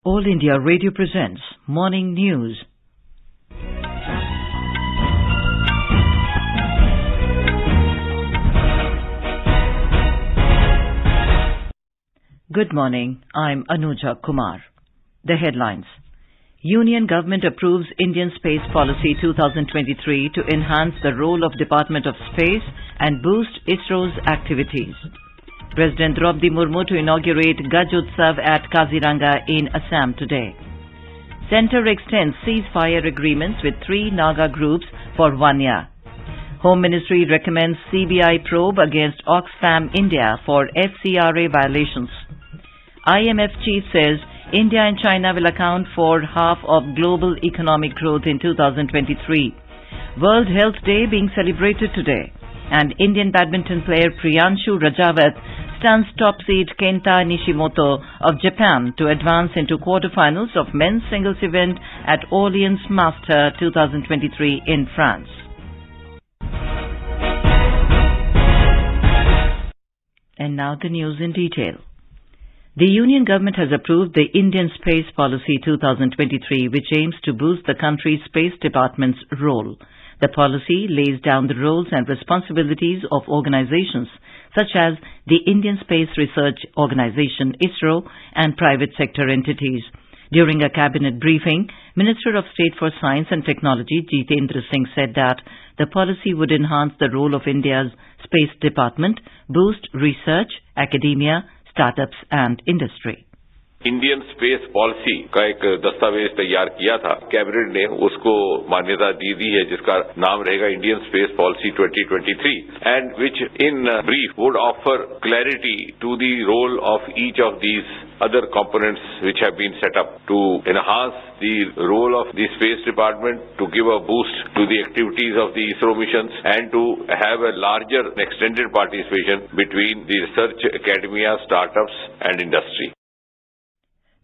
All India Radio presents Morning News. Good morning. I'm Anuja Kumar. The headlines. Union Government approves Indian Space Policy 2023 to enhance the role of Department of Space and boost ISRO's activities. President Droupadi Murmu to inaugurate Gaj Utsav at Kaziranga in Assam today. Centre extends ceasefire agreements with 3 Naga groups for 1 year. Home Ministry recommends CBI probe against Oxfam India for FCRA violations. IMF Chief says India and China will account for half of global economic growth in 2023. World Health Day being celebrated today. And Indian badminton player Priyanshu Rajawat stuns top seed Kenta Nishimoto of Japan to advance into quarterfinals of men's singles event at Orleans Master 2023 in France. And now the news in detail. The Union Government has approved the Indian Space Policy 2023, which aims to boost the country's Space Department's role. The policy lays down the roles and responsibilities of organizations such as the Indian Space Research Organization ISRO and private sector entities. During a cabinet briefing, Minister of State for Science and Technology Jitendra Singh said that the policy would enhance the role of India's Space Department, boost research, academia, startups and industry. Indian space policy का एक दस्तावेज तैयार किया था। Cabinet ने उसको मान्यता दी है, जिसका नाम रहेगा Indian space policy 2023 and which in brief would offer clarity to the role of each of these other components which have been set up to enhance the role of the Space Department, to give a boost to the activities of the ISRO missions, and to have a larger extended participation between the research academia, startups and industry.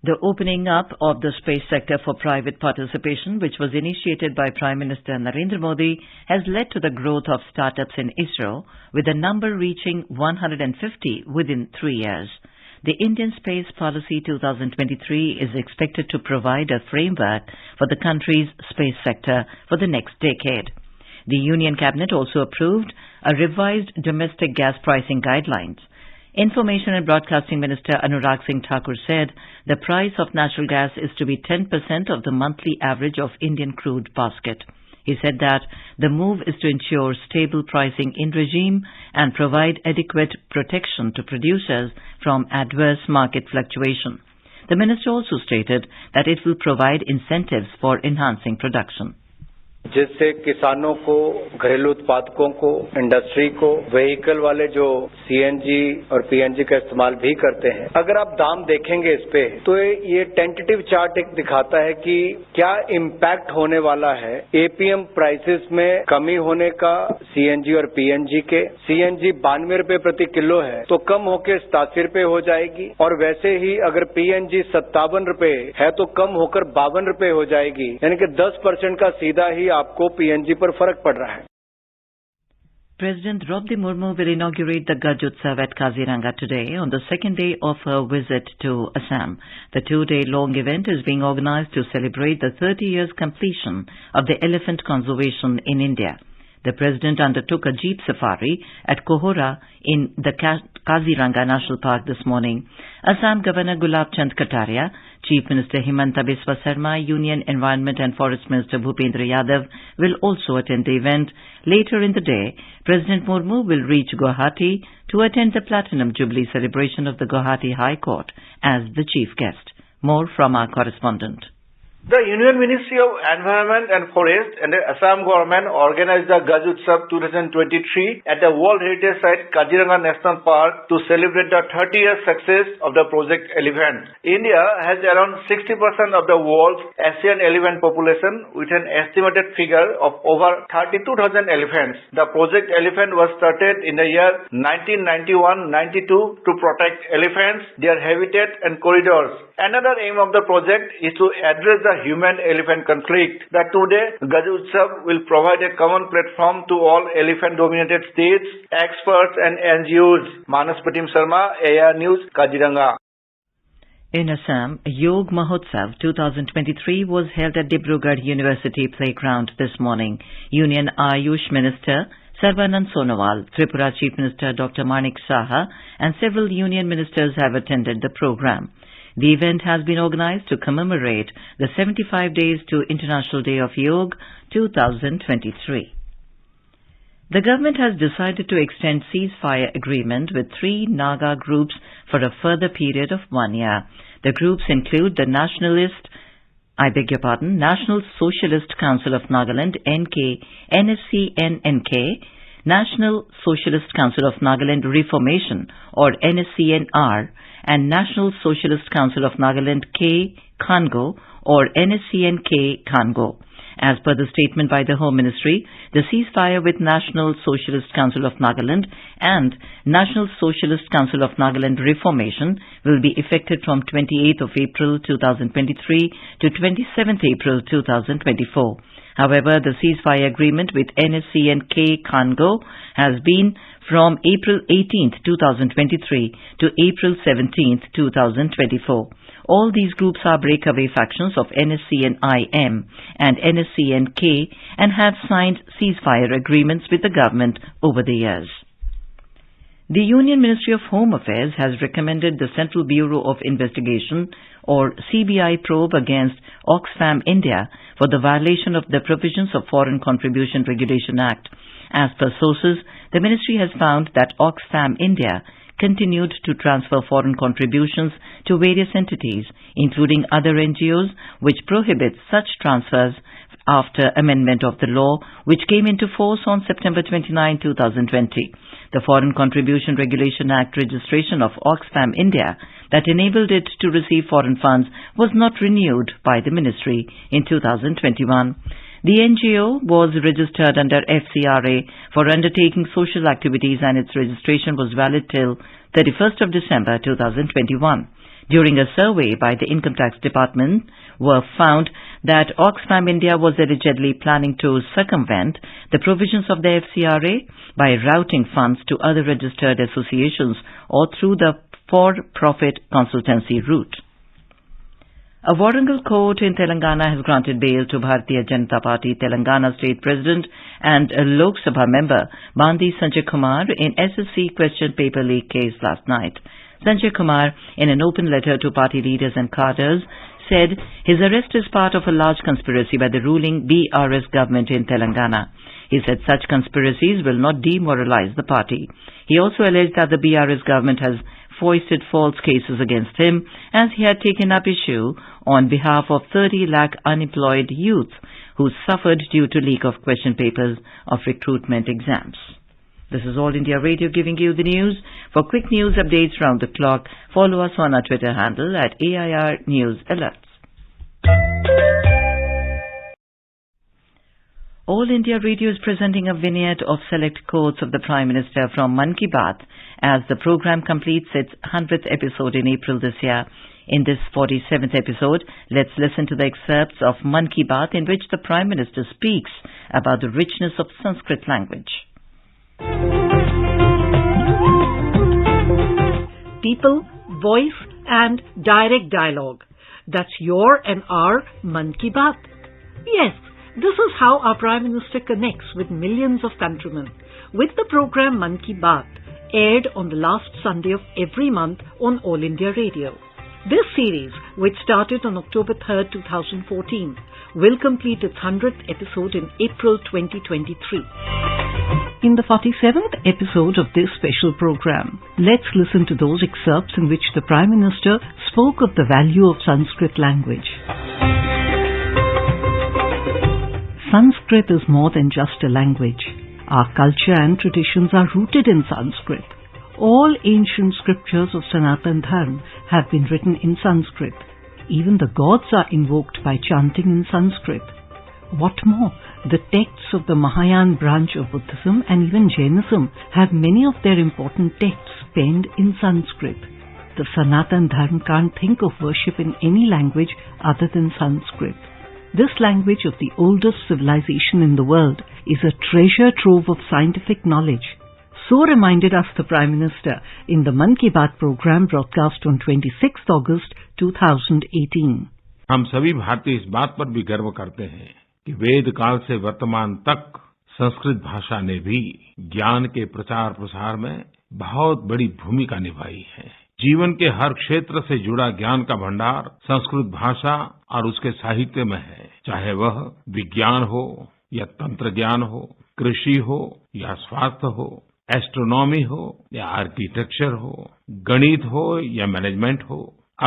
The opening up of the space sector for private participation, which was initiated by Prime Minister Narendra Modi, has led to the growth of startups in ISRO, with the number reaching 150 within 3 years. The Indian Space Policy 2023 is expected to provide a framework for the country's space sector for the next decade. The Union Cabinet also approved a revised domestic gas pricing guidelines. Information and Broadcasting Minister Anurag Singh Thakur said the price of natural gas is to be 10% of the monthly average of Indian crude basket. He said that the move is to ensure stable pricing in regime and provide adequate protection to producers from adverse market fluctuation. The minister also stated that it will provide incentives for enhancing production. जिससे किसानों को, घरेलू उत्पादकों को, industry को, vehicle वाले जो CNG और पीएनजी का इस्तेमाल भी करते हैं, अगर आप दाम देखेंगे इस पे तो ये टेंटेटिव चार्ट एक दिखाता है कि क्या इम्पैक्ट होने वाला है एपीएम प्राइसेस में कमी होने का सीएनजी और पीएनजी के। सीएनजी 92 रुपए प्रति किलो है तो कम होकर 87 रुपए हो जाएगी, और वैसे ही अगर पीएनजी 57 रुपए है तो कम होकर 52 रुपए हो जाएगी, यानी कि 10% का सीधा ही आपको पीएनजी पर फर्क पड़ रहा है। President Droupadi Murmu will inaugurate the Gaj Utsav at Kaziranga today on the second day of her visit to Assam. The 2-day-long event is being organized to celebrate the 30 years completion of the elephant conservation in India. The President undertook a jeep safari at Kohora in the Kaziranga National Park this morning. Assam Governor Gulab Chand Kataria, Chief Minister Himanta Biswa Sarma, Union Environment and Forest Minister Bhupendra Yadav will also attend the event. Later in the day, President Murmu will reach Guwahati to attend the Platinum Jubilee celebration of the Guwahati High Court as the chief guest. More from our correspondent. The Union Ministry of Environment and Forest and the Assam government organized the Gaj Utsav 2023 at the World Heritage Site Kaziranga National Park to celebrate the 30-year success of the Project Elephant. India has around 60% of the world's Asian elephant population, with an estimated figure of over 32,000 elephants. The Project Elephant was started in the year 1991-92 to protect elephants, their habitat and corridors. Another aim of the project is to address the human-elephant conflict. That today, Gaj Utsav will provide a common platform to all elephant-dominated states, experts and NGOs. Manas Pratim Sharma, AR News, Kaziranga. In Assam, Yog Mahotsav 2023 was held at Dibrugarh University Playground this morning. Union Ayush Minister Sarvanand Sonowal, Tripura Chief Minister Dr. Manik Saha and several union ministers have attended the program. The event has been organized to commemorate the 75 Days to International Day of Yoga 2023. The government has decided to extend ceasefire agreement with 3 Naga groups for a further period of 1 year. The groups include the National Socialist Council of Nagaland NSCN-NK, National Socialist Council of Nagaland Reformation or NSCNR, and National Socialist Council of Nagaland K Khango or NSCN-K Khango. As per the statement by the Home Ministry, the ceasefire with National Socialist Council of Nagaland and National Socialist Council of Nagaland Reformation will be effected from 28th of April 2023 to 27th April 2024. However, the ceasefire agreement with NSCN-K Khango has been from April 18th, 2023 to April 17th, 2024. All these groups are breakaway factions of NSCN-IM and NSCN-K and have signed ceasefire agreements with the government over the years. The Union Ministry of Home Affairs has recommended the Central Bureau of Investigation or CBI probe against Oxfam India for the violation of the provisions of Foreign Contribution Regulation Act. As per sources, the ministry has found that Oxfam India continued to transfer foreign contributions to various entities, including other NGOs, which prohibits such transfers after amendment of the law, which came into force on September 29, 2020. The Foreign Contribution Regulation Act registration of Oxfam India that enabled it to receive foreign funds was not renewed by the ministry in 2021. The NGO was registered under FCRA for undertaking social activities and its registration was valid till 31st of December 2021. During a survey by the Income Tax Department, were found that Oxfam India was allegedly planning to circumvent the provisions of the FCRA by routing funds to other registered associations or through the for-profit consultancy route. A Warangal court in Telangana has granted bail to Bharatiya Janata Party Telangana State President and a Lok Sabha member Bandi Sanjay Kumar in SSC question paper leak case last night. Sanjay Kumar, in an open letter to party leaders and cadres, said his arrest is part of a large conspiracy by the ruling BRS government in Telangana. He said such conspiracies will not demoralize the party. He also alleged that the BRS government has foisted false cases against him as he had taken up issue on behalf of 30 lakh unemployed youth who suffered due to leak of question papers of recruitment exams. This is All India Radio giving you the news. For quick news updates round the clock, follow us on our Twitter handle at AIR News Alerts. All India Radio is presenting a vignette of select quotes of the Prime Minister from Mann Ki Baat as the program completes its 100th episode in April this year. In this 47th episode, let's listen to the excerpts of Mann Ki Baat in which the Prime Minister speaks about the richness of Sanskrit language. People, voice and direct dialogue. That's your and our Mann Ki Baat. Yes, this is how our Prime Minister connects with millions of countrymen. With the program Mann Ki Baat, aired on the last Sunday of every month on All India Radio. This series, which started on October 3rd, 2014, will complete its 100th episode in April 2023. In the 47th episode of this special program, let's listen to those excerpts in which the Prime Minister spoke of the value of Sanskrit language. Sanskrit is more than just a language. Our culture and traditions are rooted in Sanskrit. All ancient scriptures of Sanatan Dharma have been written in Sanskrit. Even the gods are invoked by chanting in Sanskrit. What more, the texts of the Mahayana branch of Buddhism and even Jainism have many of their important texts penned in Sanskrit. The Sanatan Dharma can't think of worship in any language other than Sanskrit. This language of the oldest civilization in the world is a treasure trove of scientific knowledge. So reminded us the Prime Minister in the Mann Ki Baat program broadcast on 26th August 2018. हम सभी भारतीय इस बात पर भी गर्व करते हैं कि वेद काल से वर्तमान तक संस्कृत भाषा ने भी ज्ञान के प्रचार प्रसार में बहुत बड़ी भूमिका निभाई है। जीवन के हर क्षेत्र से जुड़ा ज्ञान का भंडार संस्कृत भाषा और उसके साहित्य में है, चाहे वह विज्ञान हो या तंत्र ज्ञान हो, कृषि हो या स्वास्थ्य हो, एस्ट्रोनॉमी हो या आर्किटेक्चर हो, गणित हो या मैनेजमेंट हो,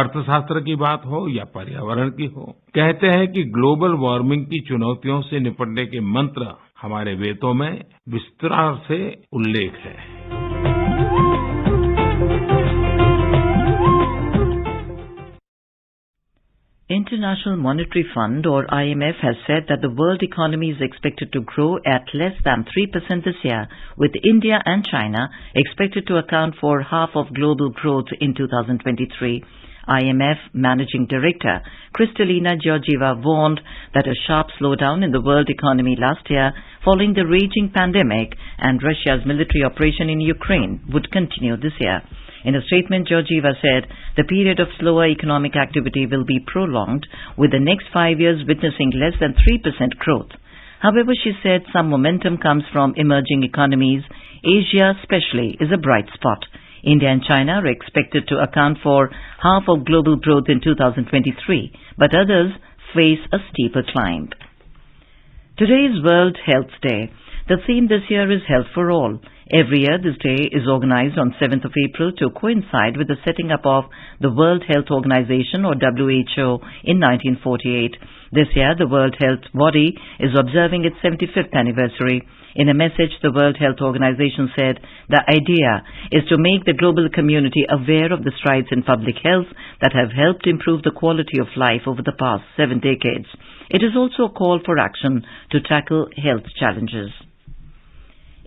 अर्थशास्त्र की बात हो या पर्यावरण की हो। कहते हैं कि ग्लोबल वार्मिंग की चुनौतियों से निपटने के मंत्र हमारे वेदों में विस्तार से उल्लेख है। International Monetary Fund or IMF has said that the world economy is expected to grow at less than 3% this year, with India and China expected to account for half of global growth in 2023. IMF Managing Director Kristalina Georgieva warned that a sharp slowdown in the world economy last year following the raging pandemic and Russia's military operation in Ukraine would continue this year. In a statement, Georgieva said the period of slower economic activity will be prolonged, with the next 5 years witnessing less than 3% growth. However, she said some momentum comes from emerging economies. Asia especially is a bright spot. India and China are expected to account for half of global growth in 2023, but others face a steeper climb. Today is World Health Day. The theme this year is Health for All. Every year, this day is organized on 7th of April to coincide with the setting up of the World Health Organization or WHO in 1948. This year, the World Health Body is observing its 75th anniversary. In a message, the World Health Organization said the idea is to make the global community aware of the strides in public health that have helped improve the quality of life over the past 7 decades. It is also a call for action to tackle health challenges.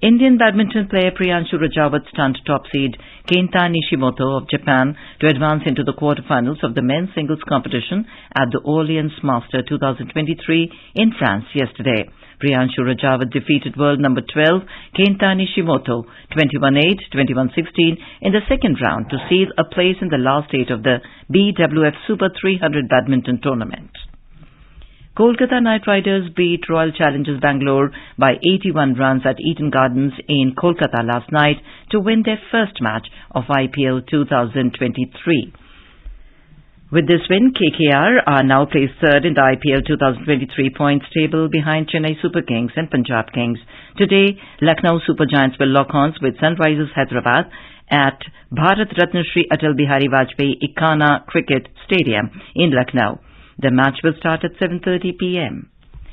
Indian badminton player Priyanshu Rajawat stunned top seed Kenta Nishimoto of Japan to advance into the quarterfinals of the men's singles competition at the Orleans Master 2023 in France yesterday. Priyanshu Rajawat defeated world number 12 Kenta Nishimoto 21-8, 21-16 in the second round to seal a place in the last 8 of the BWF Super 300 badminton tournament. Kolkata Knight Riders beat Royal Challengers Bangalore by 81 runs at Eton Gardens in Kolkata last night to win their first match of IPL 2023. With this win, KKR are now placed third in the IPL 2023 points table behind Chennai Super Kings and Punjab Kings. Today, Lucknow Super Giants will lock horns with Sunrisers Hyderabad at Bharat Ratna Shri Atal Bihari Vajpayee Ikana Cricket Stadium in Lucknow. The match will start at 7:30 p.m.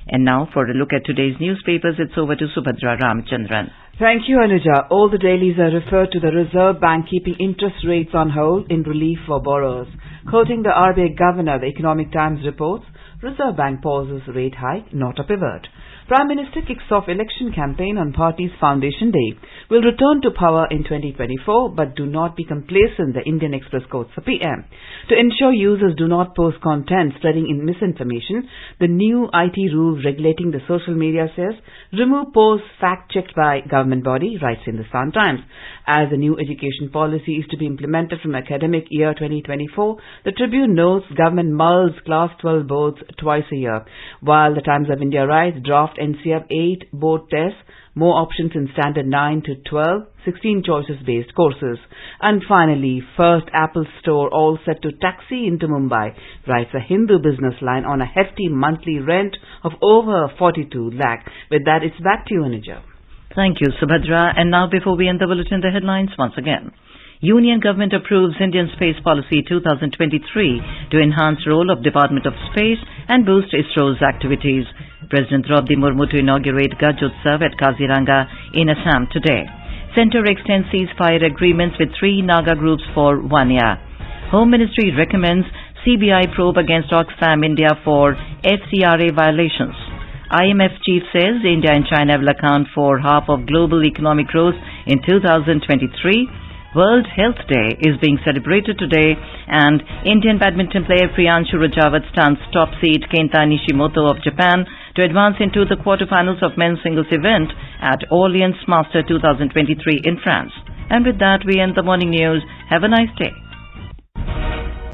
And now for a look at today's newspapers, it's over to Subhadra Ramachandran. Thank you, Anuja. All the dailies are referred to the Reserve Bank keeping interest rates on hold in relief for borrowers. Quoting the RBI Governor, the Economic Times reports, Reserve Bank pauses rate hike, not a pivot. Prime Minister kicks off election campaign on party's foundation day. Will return to power in 2024, but do not be complacent, the Indian Express quotes the PM. To ensure users do not post content spreading in misinformation, the new IT rules regulating the social media says, remove posts fact-checked by government body, writes in the Sun Times. As the new education policy is to be implemented from academic year 2024, the Tribune notes government mulls class 12 boards twice a year, while the Times of India writes draft NCF 8 board tests, more options in standard 9 to 12, 16 choices-based courses. And finally, first Apple store all set to taxi into Mumbai, writes a Hindu business line on a hefty monthly rent of over 42 lakh. With that, it's back to you, Anuja. Thank you, Subhadra. And now, before we end the bulletin, the headlines once again. Union Government approves Indian Space Policy 2023 to enhance role of Department of Space and boost ISRO's activities. President Droupadi Murmu to inaugurate Gaj Utsav at Kaziranga in Assam today. Centre extends ceasefire agreements with 3 Naga groups for 1 year. Home Ministry recommends CBI probe against Oxfam India for FCRA violations. IMF Chief says India and China will account for half of global economic growth in 2023. World Health Day is being celebrated today, and Indian badminton player Priyanshu Rajawat stuns top seed Kenta Nishimoto of Japan to advance into the quarterfinals of men's singles event at Orleans Master 2023 in France. And with that, we end the morning news. Have a nice day.